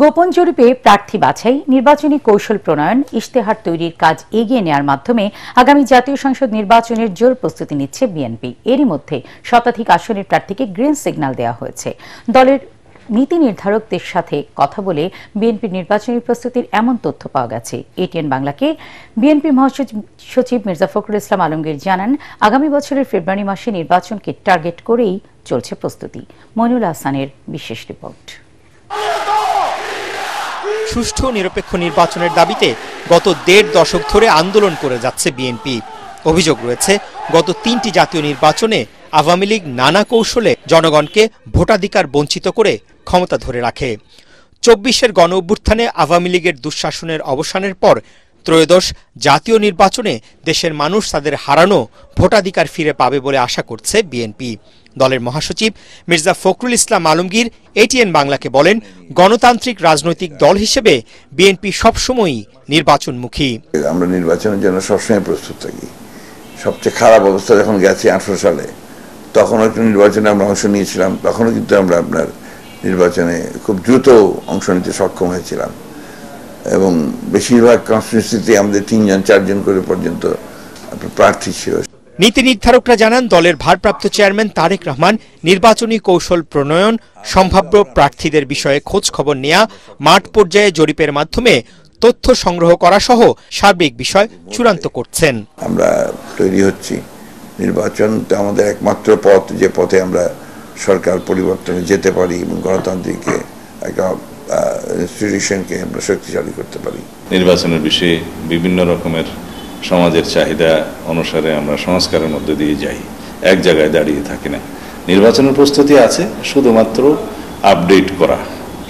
গোপন জরিপে প্রার্থী বাছাই, নির্বাচনী কৌশল প্রণয়ন, ইশতেহার তৈরির কাজ এগিয়ে নেওয়ার মাধ্যমে আগামী জাতীয় সংসদ নির্বাচনের জোর প্রস্তুতি নিচ্ছে বিএনপি। এরই মধ্যে শতাধিক আসনের প্রার্থীকে গ্রিন সিগন্যাল দেওয়া হয়েছে। দলের নীতি নির্ধারকদের সাথে কথা বলে বিএনপির নির্বাচনী প্রস্তুতির এমন তথ্য পাওয়া গেছে। এটিএন বাংলাকে বিএনপি মহাসচিব মির্জা ফখরুল ইসলাম আলমগীর জানান, আগামী বছরের ফেব্রুয়ারি মাসে নির্বাচনকে টার্গেট করেই চলছে প্রস্তুতি। মইনুল হাসানের বিশেষ রিপোর্ট। সুষ্ঠু নিরপেক্ষ নির্বাচনের দাবিতে গত ১.৫ দশক ধরে আন্দোলন করে যাচ্ছে বিএনপি। অভিযোগ রয়েছে, গত ৩টি জাতীয় নির্বাচনে আওয়ামী লীগ নানা কৌশলে জনগণকে ভোটাধিকার বঞ্চিত করে ক্ষমতা ধরে রাখে। ২৪-এর গণ অভ্যুত্থানে আওয়ামী লীগের দুঃশাসনের অবসানের পর ত্রয়োদশ জাতীয় নির্বাচনে দেশের মানুষ তাদের হারানো ভোটাধিকার ফিরে পাবে বলে আশা করছে বিএনপি। দলের মহাসচিব মির্জা ফখরুল ইসলাম আলমগীর এটিএন বাংলাকে বলেন, গণতান্ত্রিক রাজনৈতিক দল হিসেবে বিএনপি সবসময়ই নির্বাচনমুখী। আমরা নির্বাচনের জন্য সবসময় প্রস্তুত থাকি। সবচেয়ে খারাপ অবস্থা যখন গেছে 18 সালে, তখনও একটা নির্বাচনে আমরা অংশ নিয়েছিলাম। তখনও কিন্তু আমরা আপনার নির্বাচনে খুব দ্রুত অংশ নিতে সক্ষম হয়েছিলাম এবং বেশিরভাগ কনস্টিটিউয়েন্সিতে আমাদের 3-4 করে পর্যন্ত প্রার্থী ছিল। নীতি নির্ধারকরা জানান, দলের ভারপ্রাপ্ত চেয়ারম্যান তারেক রহমান নির্বাচনী কৌশল প্রণয়ন, সম্ভাব্য প্রার্থীদের বিষয়ে খোঁজ খবর নেয়া, মাঠ পর্যায়ে জরিপের মাধ্যমে তথ্য সংগ্রহ করা সহ সার্বিক বিষয় চূড়ান্ত করছেন। আমরা তৈরি হচ্ছি। নির্বাচন তো আমাদের একমাত্র পথ, যে পথে আমরা সরকার পরিবর্তনে যেতে পারি এবং গণতান্ত্রিক একটা ইনস্টিটিউশনকে আমরা শক্তিশালী করতে পারি। নির্বাচনের বিষয়ে বিভিন্ন রকমের সমাজের চাহিদা অনুসারে আমরা সংস্কারের মধ্যে দিয়ে যাই, এক জায়গায় দাঁড়িয়ে থাকি না। নির্বাচনের প্রস্তুতি আছে শুধুমাত্র আপডেট করা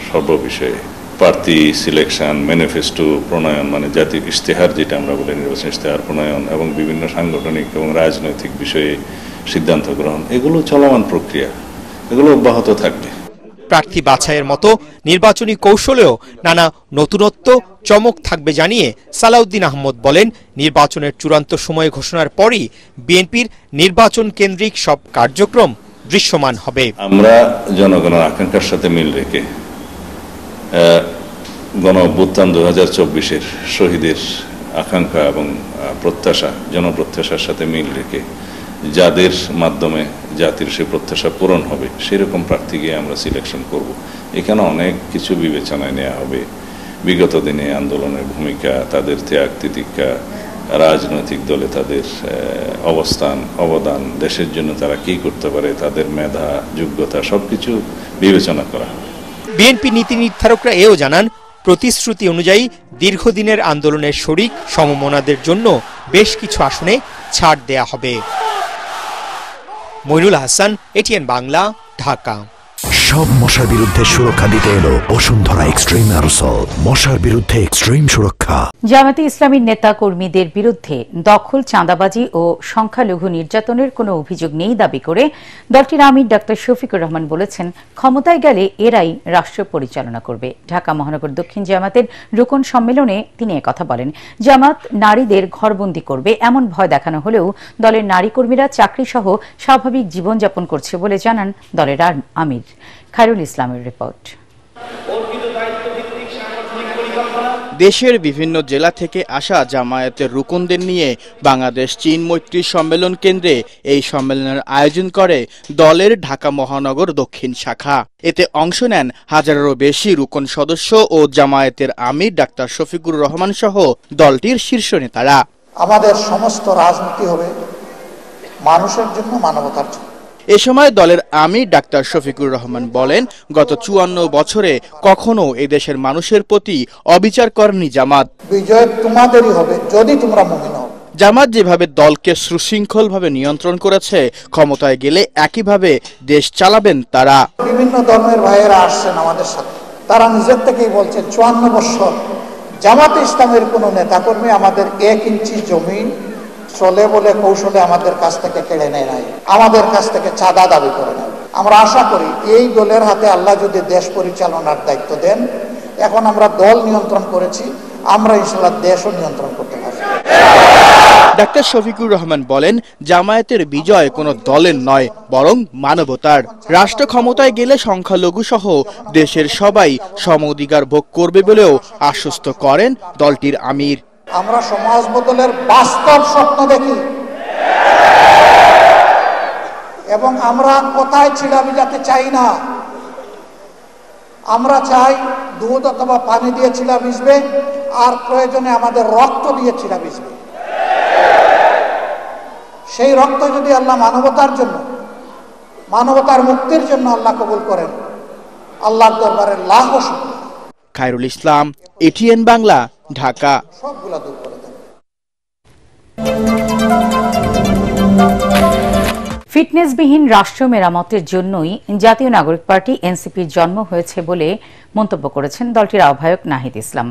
সর্ববিষয়ে, প্রার্থী সিলেকশন, ম্যানিফেস্টো প্রণয়ন, মানে জাতীয় ইশতেহার যেটা আমরা বলি, নির্বাচন ইশতেহার প্রণয়ন এবং বিভিন্ন সাংগঠনিক এবং রাজনৈতিক বিষয়ে সিদ্ধান্ত গ্রহণ, এগুলো চলমান প্রক্রিয়া, এগুলো অব্যাহত থাকবে। প্রার্থী বাছাইয়ের মতো নির্বাচনী কৌশলেও নানা নতুনত্ব, চমক থাকবে জানিয়ে সালাউদ্দিন আহমদ বলেন, নির্বাচনের চূড়ান্ত সময় ঘোষণার পরই বিএনপির নির্বাচন কেন্দ্রিক সব কার্যক্রম দৃশ্যমান হবে। আমরা জনগণের আকাঙ্ক্ষার সাথে মিল রেখে গণ অভ্যুত্থান 2024-এর শহীদের আকাঙ্ক্ষা এবং প্রত্যাশা, জনপ্রত্যাশার সাথে মিল রেখে যাদের মাধ্যমে জাতির সে প্রত্যাশা পূরণ হবে সেরকম প্রার্থীকে আমরা সিলেকশন করব। এখানে অনেক কিছু বিবেচনায় নেওয়া হবে। বিগত দিনে আন্দোলনের ভূমিকা, তাদের ত্যাগ তিতিক্ষা, রাজনৈতিক দলে তাদের অবস্থান, অবদান, দেশের জন্য তারা কি করতে পারে, তাদের মেধা, যোগ্যতা, সবকিছু বিবেচনা করা হবে। বিএনপি নীতি নির্ধারকরা এও জানান, প্রতিশ্রুতি অনুযায়ী দীর্ঘদিনের আন্দোলনের শরিক সমমনাদের জন্য বেশ কিছু আসনে ছাড় দেয়া হবে। মইনুল হাসান, এটিএন বাংলা, ঢাকা। সব মশার বিরুদ্ধে সুরক্ষা দিতে এলো বসুন্ধরা এক্সট্রিম অ্যারোসল, মশার বিরুদ্ধে এক্সট্রিম সুরক্ষা। জামায়াতে ইসলামীর নেতা কর্মীদের বিরুদ্ধে দখল, চাঁদাবাজি ও সংখ্যালঘু নির্যাতনের কোনো অভিযোগ নেই দাবি করে দলটির আমির ডাক্তার শফিকুর রহমান বলেছেন, ক্ষমতায় গেলে এরাই রাষ্ট্র পরিচালনা করবে। ঢাকা মহানগর দক্ষিণ জামায়াতের রুকন সম্মেলনে তিনি একথা বলেন। জামাত নারীদের ঘরবন্দি করবে এমন ভয় দেখানো হলেও দলের নারী কর্মীরা চাকরি সহ স্বাভাবিক জীবনযাপন করছে বলে জানান দলের আমির। খায়রুল ইসলামের রিপোর্ট। দেশের বিভিন্ন জেলা থেকে আসা জামায়াতের রুকনদের নিয়ে বাংলাদেশ চীন মৈত্রী সম্মেলন কেন্দ্রে এই সম্মেলনের আয়োজন করে দলের ঢাকা মহানগর দক্ষিণ শাখা। এতে অংশ নেন হাজারেরও বেশি রুকন সদস্য ও জামায়াতের আমির ডাক্তার শফিকুর রহমান সহ দলটির শীর্ষ নেতারা। আমাদের সমস্ত রাজনীতি হবে মানুষের জন্য, মানবতার জন্য। এ সময় দলের আমির ডাক্তার শফিকুর রহমান বলেন, গত 54 বছরে কখনো এদেশের মানুষের প্রতি অবিচার করেনি জামাত। বিজয় তোমাদেরই হবে যদি তোমরা মুমিন হও। জামাত যেভাবে দলকে সুশৃঙ্খলভাবে নিয়ন্ত্রণ করেছে, ক্ষমতায় গেলে একইভাবে দেশ চালাবেন তারা। বিভিন্ন ধর্মের ভাইয়েরা আসছেন আমাদের সাথে, তারা নিজের থেকেই বলছেন 54 বছর জামাতে ইসলামের কোনো নেতাকর্মী আমাদের 1 ইঞ্চি জমি চলে বলে কৌশলে আমাদের কাছ থেকে কেড়ে নেয় নাই, আমাদের কাছ থেকে চাঁদা দাবি করে নেয়। আমরা আশা করি এই দলের হাতে আল্লাহ যদি দেশ পরিচালনার দায়িত্ব দেন, এখন আমরা দল নিয়ন্ত্রণ করেছি, আমরা ইনশাআল্লাহ দেশও নিয়ন্ত্রণ করতে পারব। ডাক্তার শফিকুর রহমান বলেন, জামায়াতের বিজয় কোনো দলের নয়, বরং মানবতার। রাষ্ট্র ক্ষমতায় গেলে সংখ্যালঘু সহ দেশের সবাই সম অধিকার ভোগ করবে বলেও আশ্বস্ত করেন দলটির আমির। আমরা সমাজ বদলের বাস্তব স্বপ্ন দেখি এবং আমরা কোথায় ছিলা মিলাতে চাই না। আমরা চাই দুধ অথবা পানি দিয়ে ছিলা মিশবে, আর প্রয়োজনে আমাদের রক্ত দিয়ে ছিলা মিশবে। সেই রক্ত যদি আল্লাহ মানবতার জন্য, মানবতার মুক্তির জন্য আল্লাহ কবুল করেন, আল্লাহর দরবারে লাখো শুকরিয়া। খায়রুল ইসলাম, এটিএন বাংলা, ঢাকা। সবগুলা দূর করে দেন। ফিটনেসবিহীন রাষ্ট্র মেরামতের জন্যই জাতীয় নাগরিক পার্টি এনসিপির জন্ম হয়েছে বলে মন্তব্য করেছেন দলটির আহ্বায়ক নাহিদ ইসলাম।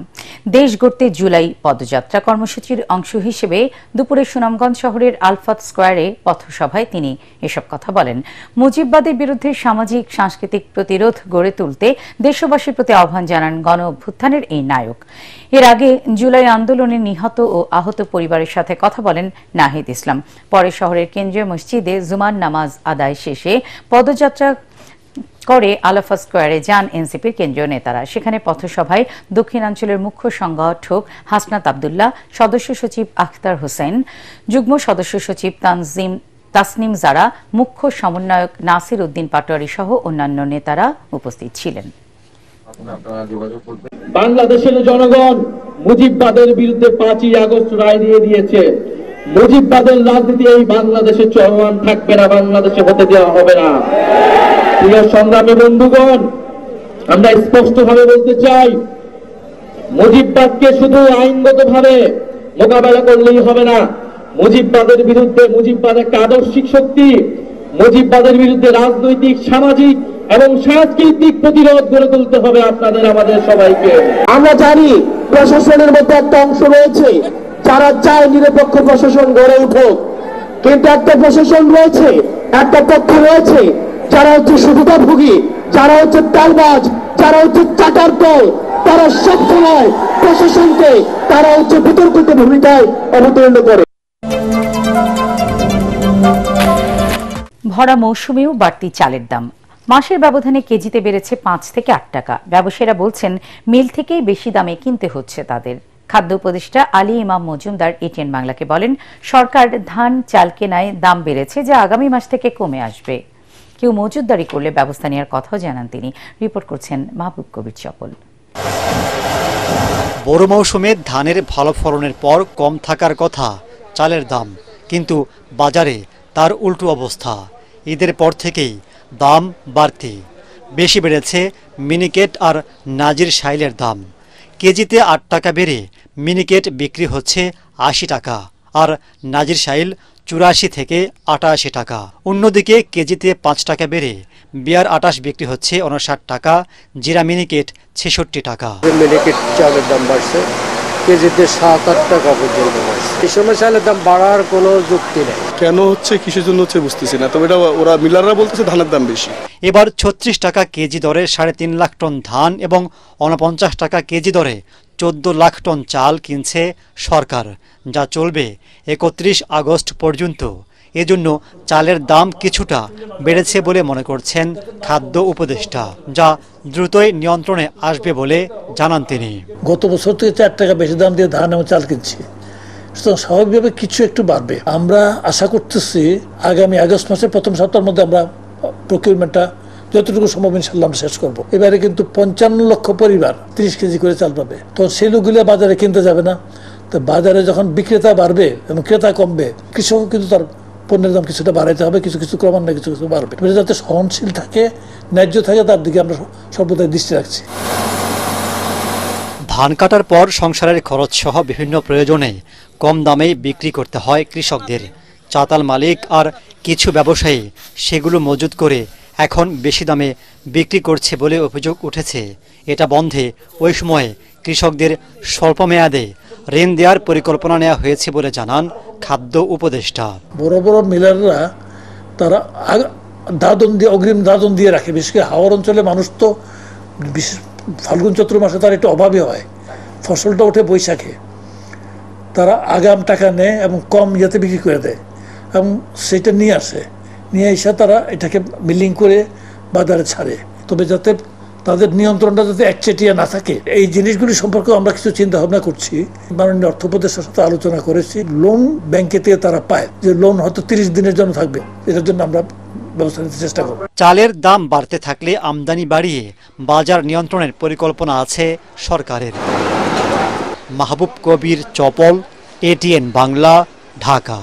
দেশ গড়তে জুলাই পদযাত্রা কর্মসূচির অংশ হিসেবে দুপুরে সুনামগঞ্জ শহরের আলফাত স্কোয়ারে পথসভায় তিনি এসব কথা বলেন। মুজিববাদের বিরুদ্ধে সামাজিক সাংস্কৃতিক প্রতিরোধ গড়ে তুলতে দেশবাসীর প্রতি আহ্বান জানান গণ অভ্যুত্থানের এই নায়ক। এর আগে জুলাই আন্দোলনে নিহত ও আহত পরিবারের সাথে কথা বলেন নাহিদ ইসলাম। পরে শহরের কেন্দ্রীয় মসজিদে জুমার নামাজ আদায় শেষে পদযাত্রা করে আলফা স্কোয়ারে যান এনসিপির কেন্দ্রীয় নেতারা। সেখানে পথসভায় দক্ষিণাঞ্চলের মুখ্য সংগঠক হাসনাত আবদুল্লাহ, সদস্য সচিব আখতার হোসেন, যুগ্ম সদস্য সচিব তাসনিম জারা, মুখ্য সমন্বয়ক নাসির উদ্দিন পাটোয়ারি সহ অন্যান্য নেতারা উপস্থিত ছিলেন। বাংলাদেশের জনগণ মুজিববাদের বিরুদ্ধে 5ই আগস্ট রায় দিয়ে দিয়েছে। মুজিববাদের রাজনীতি এই বাংলাদেশে চলমান থাকবে না, বাংলাদেশে হতে দেওয়া হবে না। প্রিয় সংগ্রামী বন্ধুগণ, আমরা স্পষ্টভাবে বলতে চাই, মুজিববাদকে শুধু আইনগতভাবে মোকাবেলা করলেই হবে না। মুজিববাদের বিরুদ্ধে, মুজিববাদ একটা আদর্শিক শক্তি, মুজিববাদের বিরুদ্ধে রাজনৈতিক, সামাজিক এবং সাংস্কৃতিক প্রতিরোধ গড়ে তুলতে হবে আপনাদের, আমাদের সবাইকে। আমরা জানি প্রশাসনের মধ্যে একটা অংশ রয়েছে যারা চায় নিরপেক্ষ প্রশাসন গড়ে উঠুক, কিন্তু একটা প্রশাসন রয়েছে, একটা পক্ষ রয়েছে যারা হচ্ছে সুবিধাভোগী, যারা হচ্ছে তালবাজ, যারা হচ্ছে চাটার দল। তারা সবসময় প্রশাসনকে তারা হচ্ছে বিতর্কিত ভূমিকায় অবতীর্ণ করে। ভরা মৌসুমেও বাড়তি চালের দাম। মাসের ব্যবধানে কেজিতে বেড়েছে 5 থেকে 8 টাকা। ব্যবসায়ীরা বলছেন মিল থেকেই বেশি দামে কিনতে হচ্ছে তাদের। খাদ্য উপদেষ্টা আলী ইমাম মজুমদার এটিএন বাংলাকে বলেন, সরকার ধান চাল কেনায় দাম বেড়েছে, যা আগামী মাস থেকে কমে আসবে। কেউ মজুতদারি করলে ব্যবস্থা নেওয়ার কথাও জানান তিনি। রিপোর্ট করছেন মাহবুব কবির চপল। বড় মৌসুমে ধানের ভালো ফলনের পর কম থাকার কথা চালের দাম, কিন্তু বাজারে তার উল্টো অবস্থা। ঈদের পর থেকেই দাম বাড়তি। বেশি বেড়েছে মিনিকেট আর নাজির শাইলের দাম। কেজিতে 8 টাকা বেড়ে মিনিকেট বিক্রি হচ্ছে 80 টাকা আর নাজির শাইল 84 থেকে 88 টাকা। অন্যদিকে কেজিতে 5 টাকা বেড়ে বিয়ার 28 বিক্রি হচ্ছে 59 টাকা, জিরা মিনিকেট 66 টাকা। মিনিকেট চালের দাম বাড়ছে, কেজিতে 7-8 টাকা পর্যন্ত বাড়ছে। এই সময় চালের দাম বাড়ার কোনো যুক্তি নেই। কেন হচ্ছে, কিসের জন্য হচ্ছে বুঝতেছি না, তবে এটা ওরা মিলাররা বলতেছে ধানের দাম বেশি। এবার 36 টাকা কেজি দরে 3.5 লাখ টন ধান এবং 49 টাকা কেজি দরে 14 লাখ টন চাল কিনছে সরকার, যা চলবে 31 আগস্ট পর্যন্ত। এজন্য চালের দাম কিছুটা বেড়েছে বলে মনে করছেন খাদ্য উপদেষ্টা, যা দ্রুতই নিয়ন্ত্রণে আসবে বলে জানান তিনি। গত বছর থেকে 4 টাকা বেশি দাম দিয়ে ধান এবং চাল কিনছি, সুতরাং স্বাভাবিকভাবে কিছু একটু বাড়বে। আমরা আশা করতেছি আগামী আগস্ট মাসের প্রথম সপ্তাহের মধ্যে আমরা প্রকিউরমেন্টটা যতটুকু সম্ভব ইনশাল্লাহ আমরা শেষ করবো। এবারে কিন্তু 55 লক্ষ পরিবার 30 কেজি করে চাল পাবে। তো সেই লোকগুলো বাজারে কিনতে যাবে না। তো বাজারে যখন বিক্রেতা বাড়বে এবং ক্রেতা কমবে, কৃষক কিন্তু তার পণ্যের দাম কিছুটা বাড়াইতে হবে, কিছু কিছু ক্রমান্বয়ে কিছু কিছু বাড়বে। যাতে সহনশীল থাকে, ন্যায্য থাকে, তার দিকে আমরা সর্বদাই দৃষ্টি রাখছি। ধান কাটার পর সংসারের খরচ সহ বিভিন্ন প্রয়োজনে কম দামে বিক্রি করতে হয় কৃষকদের। চাতাল মালিক আর কিছু ব্যবসায়ী সেগুলো মজুত করে এখন বেশি দামে বিক্রি করছে বলে অভিযোগ উঠেছে। এটা বন্ধে ওই সময়ে কৃষকদের স্বল্প মেয়াদে ঋণ দেওয়ার পরিকল্পনা নেওয়া হয়েছে বলে জানান খাদ্য উপদেষ্টা। বড় বড় মিলাররা তারা দাদন দিয়ে, অগ্রিম দাদন দিয়ে রাখে। বিশেষ করে হাওড় অঞ্চলে মানুষ তো ফাল্গুন চৈত্র মাসে তার একটু অভাবই হয়, ফসলটা ওঠে বৈশাখে। তারা আগাম টাকা নেয় এবং কম ইয়েতে বিক্রি করে দেয় এবং সেটা নিয়ে আসে, নিয়ে এসে তারা এটাকে মিলিং করে বাজারে ছাড়ে। তবে যাতে তাদের নিয়ন্ত্রণটা যাতে একচেটিয়া না থাকে, এই জিনিসগুলি সম্পর্কে আমরা কিছু চিন্তা ভাবনা করছি। মাননীয় অর্থ উপদেষ্টার সাথে আলোচনা করেছি। লোন ব্যাংকে থেকে তারা পায়, যে লোন হয়তো 30 দিনের জন্য থাকবে, এটার জন্য আমরা ব্যবস্থা নিতে চেষ্টা করব। চালের দাম বাড়তে থাকলে আমদানি বাড়িয়ে বাজার নিয়ন্ত্রণের পরিকল্পনা আছে সরকারের। মাহবুব কবির, চপল, ATN বাংলা, ঢাকা।